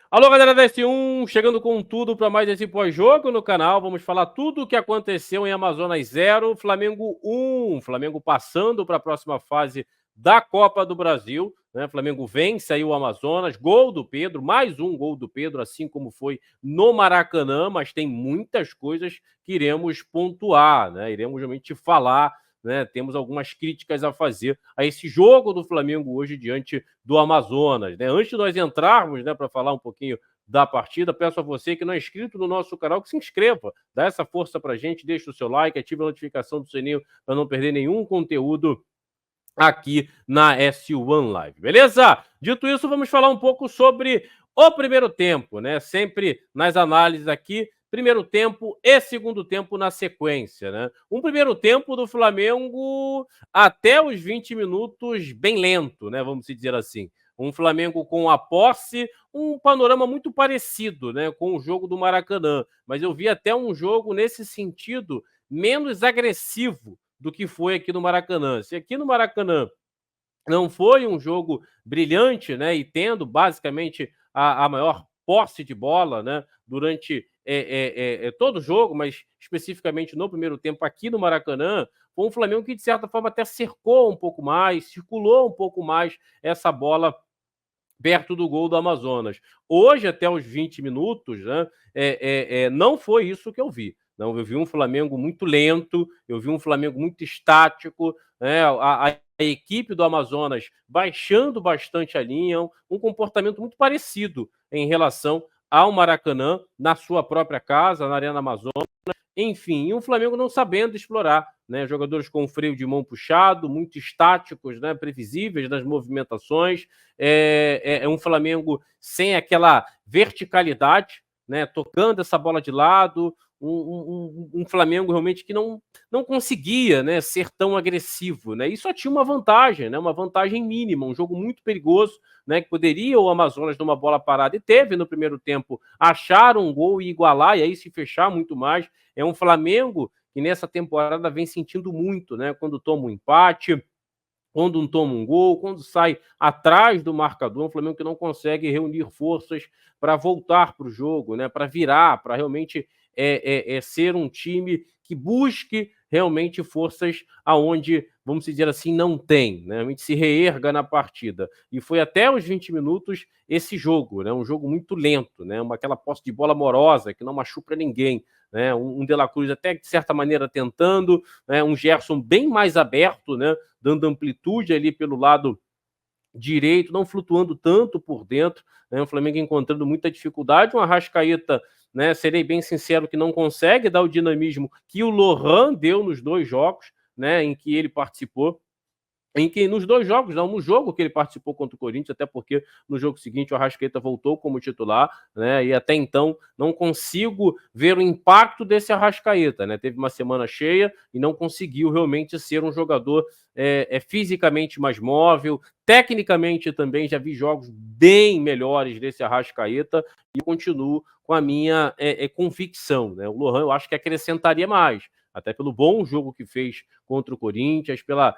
Alô, galera da S1, chegando com tudo para mais esse pós-jogo no canal. Vamos falar tudo o que aconteceu em Amazonas 0, Flamengo 1. Flamengo passando para a próxima fase da Copa do Brasil. Né? Flamengo vence aí o Amazonas, gol do Pedro, mais um gol do Pedro, assim como foi no Maracanã, mas tem muitas coisas que iremos pontuar, né? Iremos realmente falar. Né, temos algumas críticas a fazer a esse jogo do Flamengo hoje diante do Amazonas. Né? Antes de nós entrarmos, né, para falar um pouquinho da partida, peço a você que não é inscrito no nosso canal que se inscreva, dá essa força para a gente, deixa o seu like, ative a notificação do sininho para não perder nenhum conteúdo aqui na S1 Live, beleza? Dito isso, vamos falar um pouco sobre o primeiro tempo, né? Sempre nas análises aqui, primeiro tempo e segundo tempo na sequência, né? Um primeiro tempo do Flamengo até os 20 minutos bem lento, né? Vamos dizer assim. Um Flamengo com a posse, um panorama muito parecido, né, com o jogo do Maracanã. Mas eu vi até um jogo nesse sentido menos agressivo do que foi aqui no Maracanã. Se aqui no Maracanã não foi um jogo brilhante, né? E tendo basicamente a maior posse de bola, né? Durante todo o jogo, mas especificamente no primeiro tempo aqui no Maracanã, foi um Flamengo que de certa forma até cercou um pouco mais, circulou um pouco mais essa bola perto do gol do Amazonas. Hoje, até os 20 minutos, né, não foi isso que eu vi. Não, eu vi um Flamengo muito lento, eu vi um Flamengo muito estático, né, a equipe do Amazonas baixando bastante a linha, um comportamento muito parecido em relação ao Maracanã, na sua própria casa, na Arena Amazonas. Enfim, e o Flamengo não sabendo explorar, né? Jogadores com freio de mão puxado, muito estáticos, né? Previsíveis nas movimentações. É um Flamengo sem aquela verticalidade, né? Tocando essa bola de lado. Um Flamengo realmente que não conseguia, né, ser tão agressivo, né? E só tinha uma vantagem, né? Uma vantagem mínima, um jogo muito perigoso, né? Que poderia o Amazonas numa bola parada e teve no primeiro tempo achar um gol e igualar e aí se fechar muito mais. É um Flamengo que nessa temporada vem sentindo muito, né? Quando toma um empate, quando não toma um gol, quando sai atrás do marcador, um Flamengo que não consegue reunir forças para voltar para o jogo, né? Para virar, para realmente ser um time que busque realmente forças aonde, vamos dizer assim, não tem, né? Realmente se reerga na partida. E foi até os 20 minutos esse jogo, né? Um jogo muito lento, né? Aquela posse de bola amorosa que não machuca ninguém, né? De La Cruz até de certa maneira tentando, né? Um Gerson bem mais aberto, né? Dando amplitude ali pelo lado direito, não flutuando tanto por dentro, né? O Flamengo encontrando muita dificuldade, um Arrascaeta, né? Serei bem sincero que não consegue dar o dinamismo que o Lohan deu nos dois jogos, né? Em que ele participou. Em que nos dois jogos, não, no jogo que ele participou contra o Corinthians, até porque no jogo seguinte o Arrascaeta voltou como titular, né? E até então não consigo ver o impacto desse Arrascaeta, né? Teve uma semana cheia e não conseguiu realmente ser um jogador fisicamente mais móvel, tecnicamente também já vi jogos bem melhores desse Arrascaeta e continuo com a minha convicção, né? O Lohan eu acho que acrescentaria mais, até pelo bom jogo que fez contra o Corinthians, pela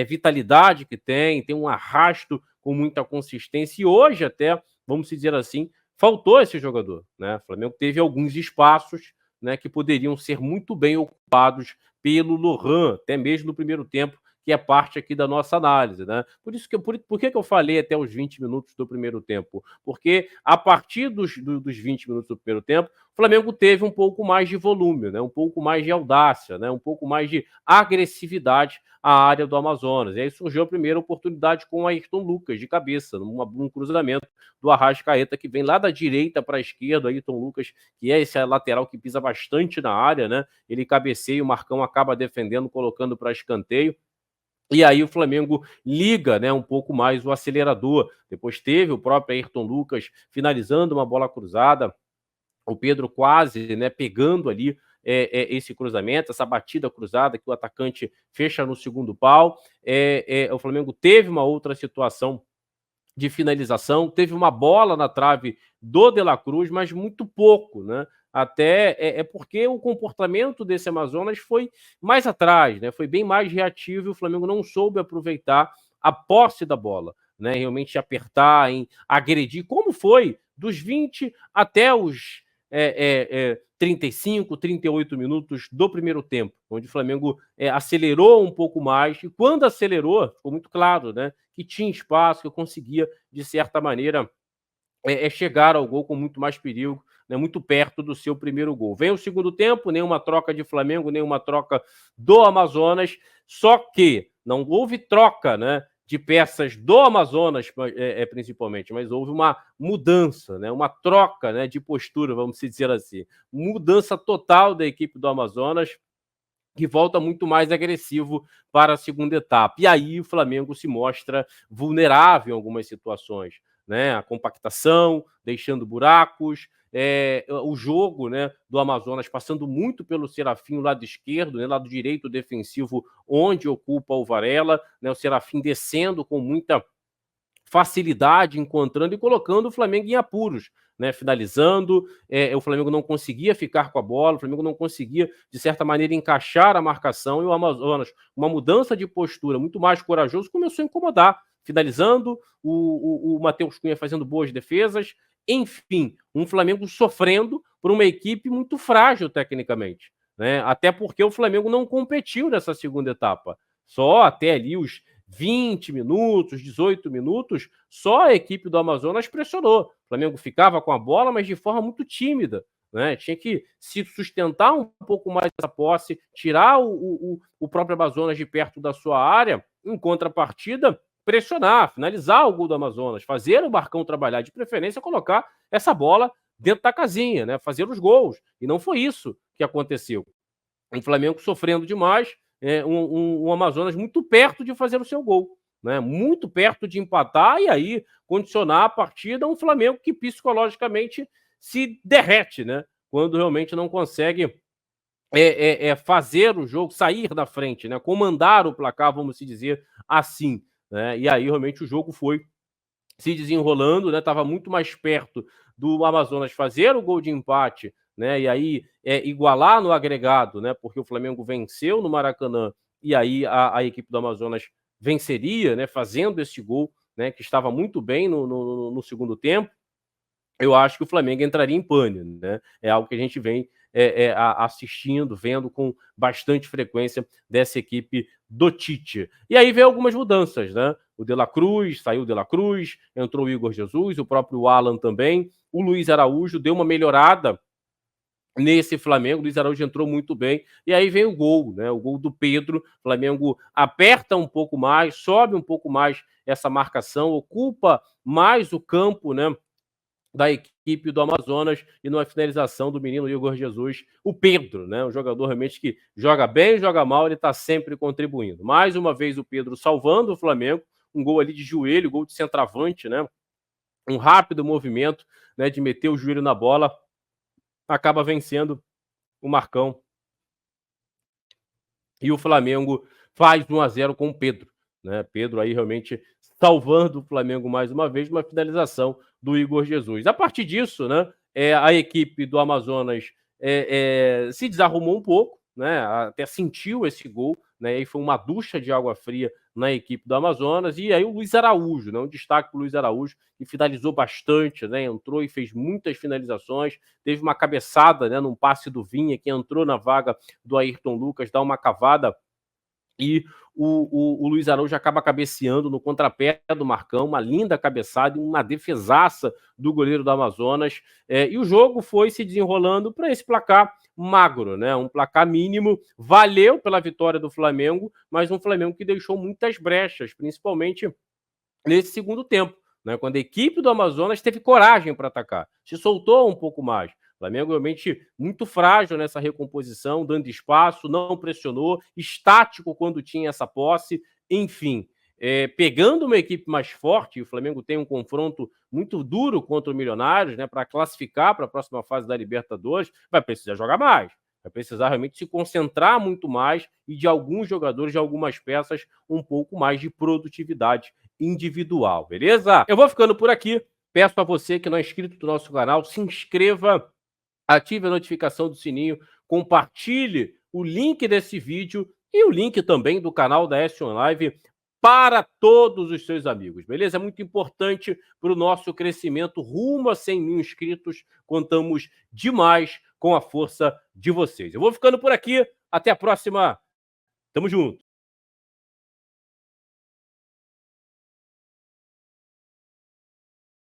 vitalidade que tem um arrasto com muita consistência. E hoje, até, vamos dizer assim, faltou esse jogador. Né? O Flamengo teve alguns espaços, né, que poderiam ser muito bem ocupados pelo Lohan, até mesmo no primeiro tempo, que é parte aqui da nossa análise. Né? Por que eu falei até os 20 minutos do primeiro tempo? Porque a partir dos 20 minutos do primeiro tempo, o Flamengo teve um pouco mais de volume, né? Um pouco mais de audácia, né? Um pouco mais de agressividade à área do Amazonas. E aí surgiu a primeira oportunidade com o Ayrton Lucas, de cabeça, num cruzamento do Arrascaeta, que vem lá da direita para a esquerda, Ayrton Lucas, que é esse lateral que pisa bastante na área, né? Ele cabeceia, o Marcão acaba defendendo, colocando para escanteio. E aí o Flamengo liga, né, um pouco mais o acelerador. Depois teve o próprio Ayrton Lucas finalizando uma bola cruzada, o Pedro quase, né, pegando ali esse cruzamento, essa batida cruzada que o atacante fecha no segundo pau. O Flamengo teve uma outra situação de finalização, teve uma bola na trave do De La Cruz, mas muito pouco, né? Até porque o comportamento desse Amazonas foi mais atrás, né? Foi bem mais reativo e o Flamengo não soube aproveitar a posse da bola, né? Realmente apertar, em agredir, como foi dos 20 até os 35, 38 minutos do primeiro tempo, onde o Flamengo acelerou um pouco mais, e quando acelerou, ficou muito claro, né, que tinha espaço, que conseguia, de certa maneira, chegar ao gol com muito mais perigo, né, muito perto do seu primeiro gol. Vem o segundo tempo, nenhuma troca de Flamengo, nenhuma troca do Amazonas, só que não houve troca, né, de peças do Amazonas, principalmente, mas houve uma mudança, né, uma troca, né, de postura, vamos dizer assim. Mudança total da equipe do Amazonas, que volta muito mais agressivo para a segunda etapa. E aí o Flamengo se mostra vulnerável em algumas situações, né? A compactação, deixando buracos, o jogo, né, do Amazonas passando muito pelo Serafim, o lado esquerdo, né, lado direito defensivo, onde ocupa o Varela, né, o Serafim descendo com muita facilidade, encontrando e colocando o Flamengo em apuros, né? Finalizando, o Flamengo não conseguia ficar com a bola, o Flamengo não conseguia, de certa maneira, encaixar a marcação, e o Amazonas, uma mudança de postura muito mais corajoso, começou a incomodar, finalizando, o Matheus Cunha fazendo boas defesas, enfim, um Flamengo sofrendo por uma equipe muito frágil tecnicamente, né? Até porque o Flamengo não competiu nessa segunda etapa, só até ali os 20 minutos, 18 minutos, só a equipe do Amazonas pressionou. O Flamengo ficava com a bola, mas de forma muito tímida, né? Tinha que se sustentar um pouco mais essa posse, tirar o próprio Amazonas de perto da sua área, em contrapartida, pressionar, finalizar o gol do Amazonas, fazer o Marcão trabalhar, de preferência colocar essa bola dentro da casinha, né? Fazer os gols. E não foi isso que aconteceu. O Flamengo sofrendo demais, um Amazonas muito perto de fazer o seu gol, né? Muito perto de empatar e aí condicionar a partida a um Flamengo que psicologicamente se derrete, né? Quando realmente não consegue fazer o jogo, sair da frente, né? Comandar o placar, vamos dizer assim, né? E aí realmente o jogo foi se desenrolando, né? Estava muito mais perto do Amazonas fazer o gol de empate, né? E aí igualar no agregado, né? Porque o Flamengo venceu no Maracanã e aí a equipe do Amazonas venceria, né? Fazendo esse gol, né? Que estava muito bem no segundo tempo. Eu acho que o Flamengo entraria em pânico, né? É algo que a gente vem assistindo, vendo com bastante frequência dessa equipe do Tite. E aí vem algumas mudanças, né? O De La Cruz, saiu o De La Cruz, entrou o Igor Jesus, o próprio Alan também. O Luiz Araújo deu uma melhorada nesse Flamengo. O Luiz Araújo entrou muito bem. E aí vem o gol, né? O gol do Pedro. O Flamengo aperta um pouco mais, sobe um pouco mais essa marcação, ocupa mais o campo, né? Da equipe do Amazonas, e numa finalização do menino Igor Jesus, o Pedro, né? Um jogador realmente que joga bem, joga mal, ele está sempre contribuindo. Mais uma vez o Pedro salvando o Flamengo, um gol ali de joelho, gol de centroavante, né? Um rápido movimento, né, de meter o joelho na bola, acaba vencendo o Marcão. E o Flamengo faz 1-0 com o Pedro, né? Pedro aí realmente salvando o Flamengo mais uma vez, uma finalização do Igor Jesus. A partir disso, né, a equipe do Amazonas se desarrumou um pouco, né? Até sentiu esse gol, né? E foi uma ducha de água fria na equipe do Amazonas. E aí o Luiz Araújo, né? Um destaque para o Luiz Araújo, que finalizou bastante, né? Entrou e fez muitas finalizações. Teve uma cabeçada, né, num passe do Vinha, que entrou na vaga do Ayrton Lucas, dá uma cavada e o Luiz Araújo acaba cabeceando no contrapé do Marcão, uma linda cabeçada e uma defesaça do goleiro do Amazonas. E o jogo foi se desenrolando para esse placar magro, né? Um placar mínimo, valeu pela vitória do Flamengo, mas um Flamengo que deixou muitas brechas, principalmente nesse segundo tempo, né? Quando a equipe do Amazonas teve coragem para atacar, se soltou um pouco mais. O Flamengo realmente muito frágil nessa recomposição, dando espaço, não pressionou, estático quando tinha essa posse, enfim. Pegando uma equipe mais forte, o Flamengo tem um confronto muito duro contra o Milionários, né, para classificar para a próxima fase da Libertadores, vai precisar jogar mais. Vai precisar realmente se concentrar muito mais e de alguns jogadores, de algumas peças, um pouco mais de produtividade individual, beleza? Eu vou ficando por aqui. Peço a você que não é inscrito do nosso canal, se inscreva, ative a notificação do sininho, compartilhe o link desse vídeo e o link também do canal da Action Live para todos os seus amigos, beleza? É muito importante para o nosso crescimento rumo a 100 mil inscritos. Contamos demais com a força de vocês. Eu vou ficando por aqui. Até a próxima. Tamo junto.